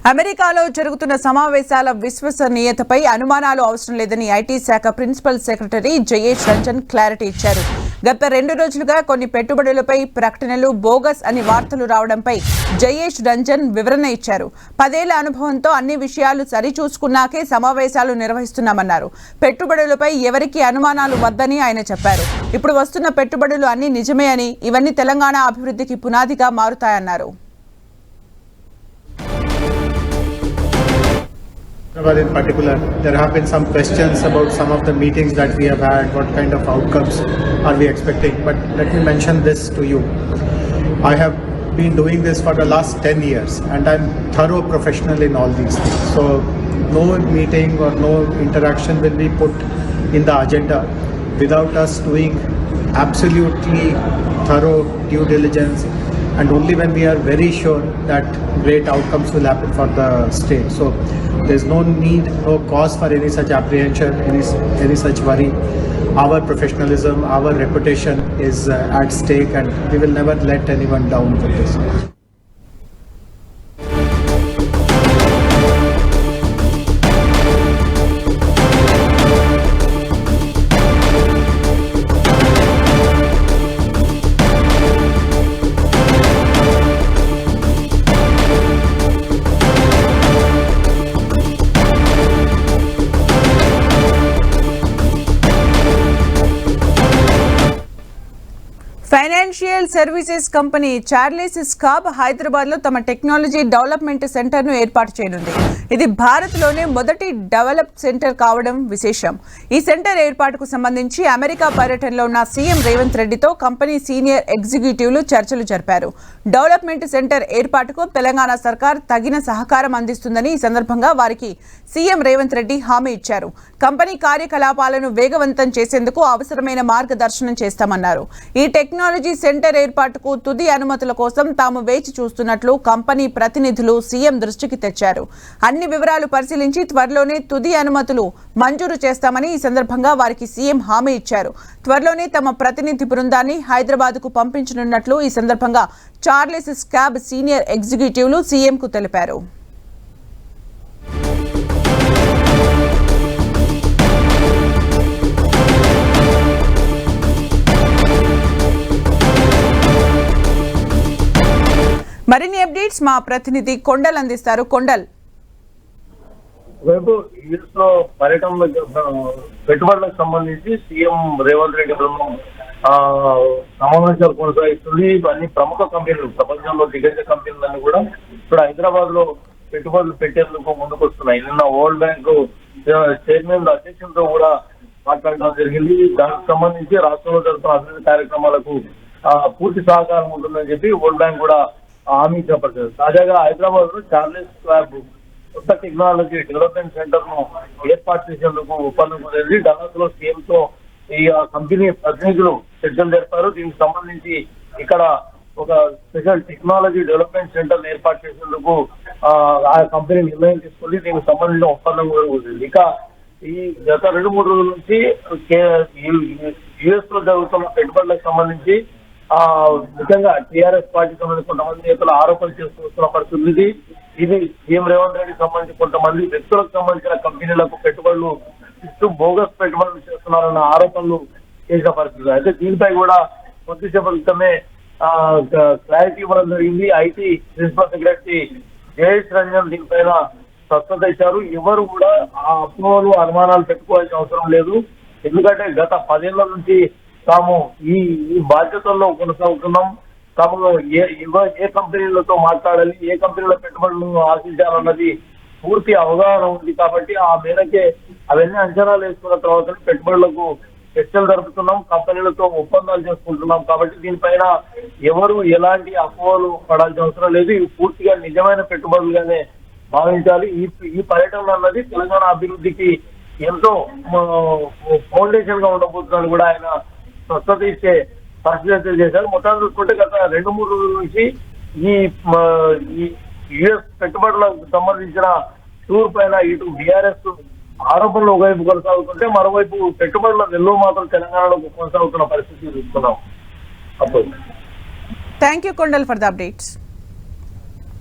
అమెరికాలో జరుగుతున్న సమావేశాల విశ్వసనీయతపై అనుమానాలు అవసరం లేదని ఐటీ శాఖ principal secretary Jayesh Ranjan clarity ఇచ్చారు. గత 2 రోజులుగా కొన్ని పెట్టుబడులపై ప్రకటనలు బోగస్ అని వార్తలు రావడంపై జయేష్ రంజన్ వివరణ ఇచ్చారు. 10 ఏళ్ల అనుభవంతో అన్ని విషయాలు సరిచూసుకున్నాకే సమావేశాలు నిర్వహిస్తున్నామన్నారు. పెట్టుబడులపై ఎవరికీ అనుమానాలు వద్దని ఆయన చెప్పారు. ఇప్పుడు వస్తున్న పెట్టుబడులు అన్ని నిజమే అని, ఇవన్నీ తెలంగాణ అభివృద్ధికి పునాదిగా మారుతాయన్నారు. In particular, there have been some questions about some of the meetings that we have had, what kind of outcomes are we expecting, but let me mention this to you. I have been doing this for the last 10 years and I'm thorough professional in all these things. So no meeting or no interaction will be put in the agenda without us doing absolutely thorough due diligence, and only when we are very sure that great outcomes will happen for the state. So there's no need, no cause for any such apprehension, any such worry. Our professionalism, our reputation is at stake, and we will never let anyone down with this. Financial services company Charles scab హైదరాబాద్లో తమ technology development సెంటర్ను ఏర్పాటు చేయనుంది. ఇది భారత్లోనే మొదటి develop centre కావడం విశేషం. ఈ సెంటర్ ఏర్పాటుకు సంబంధించి అమెరికా పర్యటనలో ఉన్న సీఎం రేవంత్ రెడ్డితో కంపెనీ సీనియర్ ఎగ్జిక్యూటివ్లు చర్చలు జరిపారు. డెవలప్మెంట్ సెంటర్ ఏర్పాటుకు తెలంగాణ సర్కార్ తగిన సహకారం అందిస్తుందని ఈ సందర్భంగా వారికి సీఎం రేవంత్ రెడ్డి హామీ ఇచ్చారు. కంపెనీ కార్యకలాపాలను వేగవంతం చేసేందుకు అవసరమైన మార్గదర్శనం చేస్తామన్నారు. ఈ టెక్నాలజీ సెంటర్ ఏర్పాటుకు తుది అనుమతుల కోసం తాము వేచి చూస్తున్నట్లు కంపెనీ ప్రతినిధులు సీఎం దృష్టికి తెచ్చారు. అన్ని వివరాలు పరిశీలించి త్వరలోనే తుది అనుమతులు మంజూరు చేస్తామని ఈ సందర్భంగా వారికి సీఎం హామీ ఇచ్చారు. త్వరలోనే తమ ప్రతినిధి బృందాన్ని హైదరాబాద్కు పంపించనున్నట్లు ఈ సందర్భంగా చార్లెస్ స్కాబ్ సీనియర్ ఎగ్జిక్యూటివ్లు సీఎంకు తెలిపారు. మరిన్ని అప్డేట్స్ మా ప్రతినిధి కొండల్ అందిస్తారు. కొండల్, రేపు యూఎస్ లో పర్యటనలో పెట్టుబడులకు సంబంధించి సీఎం రేవంత్ రెడ్డి బృందం సమావేశాలు కొనసాగిస్తుంది. అన్ని ప్రముఖ కంపెనీలు, ప్రపంచంలో దిగ్గజ కంపెనీలన్నీ కూడా ఇప్పుడు హైదరాబాద్ లో పెట్టుబడులు పెట్టేందుకు ముందుకు వస్తున్నాయి. నిన్న వరల్డ్ బ్యాంక్ చైర్మన్ అధ్యక్షులతో కూడా మాట్లాడడం జరిగింది. దానికి సంబంధించి రాష్ట్రంలో జరుగుతున్న అభివృద్ధి కార్యక్రమాలకు పూర్తి సహకారం ఉంటుందని చెప్పి వరల్డ్ బ్యాంక్ కూడా హామీ చేపట్టారు. తాజాగా హైదరాబాద్ లో చార్లెస్ స్కాబ్ కొత్త టెక్నాలజీ డెవలప్మెంట్ సెంటర్ ను ఏర్పాటు చేసేందుకు ఒప్పందం కుదిరింది. డల్లాస్ లో సీఎం తో ఈ కంపెనీ ప్రతినిధులు చర్చలు జరిపారు. దీనికి సంబంధించి ఇక్కడ ఒక స్పెషల్ టెక్నాలజీ డెవలప్మెంట్ సెంటర్ ఏర్పాటు చేసేందుకు ఆ కంపెనీ నిర్ణయం తీసుకుంది. దీనికి సంబంధించిన ఒప్పందం కూడా కుదిరింది. ఇక ఈ గత 2-3 రోజుల నుంచి యుఎస్ లో జరుగుతున్న పెట్టుబడులకు సంబంధించి ముఖ్యంగా టీఆర్ఎస్ పార్టీకి సంబంధించి కొంతమంది నేతలు ఆరోపణలు చేస్తున్న పరిస్థితి. ఇది సీఎం రేవంత్ రెడ్డికి సంబంధించి కొంతమంది వ్యక్తులకు సంబంధించిన కంపెనీలకు పెట్టుబడులు ఇస్తూ బోగస్ పెట్టుబడులు చేస్తున్నారన్న ఆరోపణలు చేసిన పరిస్థితి. అయితే దీనిపై కూడా కొద్దిసేపటి క్రితమే క్లారిటీ ఇవ్వడం జరిగింది. IT principal secretary Jayesh Ranjan దీనిపైన స్పష్టత ఇచ్చారు. ఎవరు కూడా ఆ అపోహలు అనుమానాలు పెట్టుకోవాల్సిన అవసరం లేదు. ఎందుకంటే గత 10 ఏళ్ల నుంచి తాము ఈ బాధ్యతల్లో కొనసాగుతున్నాం. తాము ఏ కంపెనీలతో మాట్లాడాలి, ఏ కంపెనీల పెట్టుబడులను ఆశించాలన్నది పూర్తి అవగాహన ఉంది. కాబట్టి ఆ మేరకే అవన్నీ అంచనాలు వేసుకున్న తర్వాత పెట్టుబడులకు చర్చలు జరుపుతున్నాం, కంపెనీలతో ఒప్పందాలు చేసుకుంటున్నాం. కాబట్టి దీనిపైన ఎవరు ఎలాంటి అపోహలు పడాల్సిన అవసరం లేదు. ఇవి పూర్తిగా నిజమైన పెట్టుబడులుగానే భావించాలి. ఈ పర్యటన అన్నది తెలంగాణ అభివృద్ధికి ఎంతో ఫౌండేషన్ గా ఉండబోతుందని కూడా ఆయన స్వస్థత ఇచ్చే పరిశీలన చేశారు. మొత్తాన్ని చూసుకుంటే గత 2-3 రోజుల నుంచి ఈ యుఎస్ పెట్టుబడులకు సంబంధించిన టూర్ పైన ఇటు బీఆర్ఎస్ ఆరోపణలు ఒకవైపు కొనసాగుతుంటే మరోవైపు పెట్టుబడుల వెల్లువ మాత్రం తెలంగాణలో కొనసాగుతున్న పరిస్థితి చూస్తున్నాం. Thank you Kondal for the updates.